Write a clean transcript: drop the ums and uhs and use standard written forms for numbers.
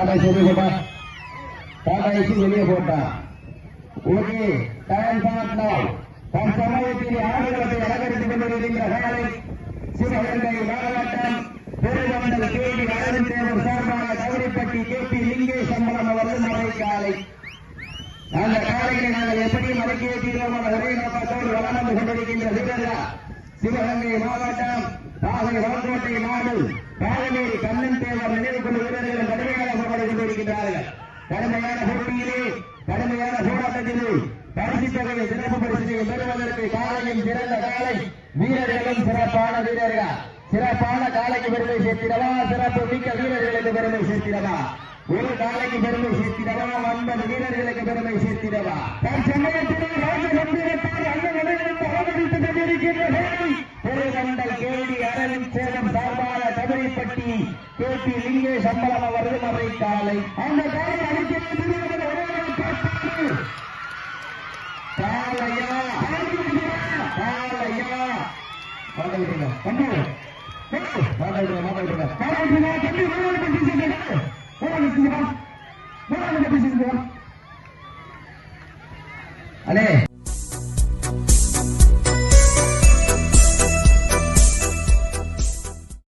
வெளியே போட்டான். Okay, time start நவ. தற்சமயத்தில் ஆடுகளத்தை அலங்கரித்துக் கொண்டிருக்கின்ற காலை சிவகங்கை மாவட்டம் பெருமண்டல் கேடி அரவிந்தேவர் சார்பாக கவரிப்பட்டி கேபி லிங்கேஷ் அம்பலம் அவர்கள் மறை காலை. அந்த காலையை நாங்கள் எப்படியும் அடக்கிய தீர்வோம் ஒரே நோக்கத்தோடு வளம் வந்து கொண்டிருக்கின்ற வீரர்கள் சிவகங்கை மாவட்டம் நாகை வளங்கோட்டை நாடு பாலமேரி கண்ணன் தேவர் நினைவு கொண்டு வீரர்கள் கடுமையாக போராடி கொண்டிருக்கின்றார்கள். கடுமையான போட்டியிலே கடுமையான போராட்டத்திலே பரிசு தொகையை சிறப்பு பரிசினை பெறுவதற்கு காலையும் சிறந்த காலை வீரர்களும் சிறப்பான வீரர்கள். சிறப்பான காலைக்கு பெருமை சேர்த்திடவா, சிறப்பு மிக்க வீரர்களுக்கு பெருமை சேர்த்திடவா, ஒரு காலைக்கு பெருமை சேர்த்திடவா, 9 வீரர்களுக்கு பெருமை சேர்த்திடவா. பெருமண்டல் கேடி அரவிந்த் சேலம் சார்பாக கபடிப்பட்டி கேபி லிங்கேஷ் அம்பலம் அவர்கள் மறை காலை. அந்த காலை அடிக்கிறது காலையா காலையா அலே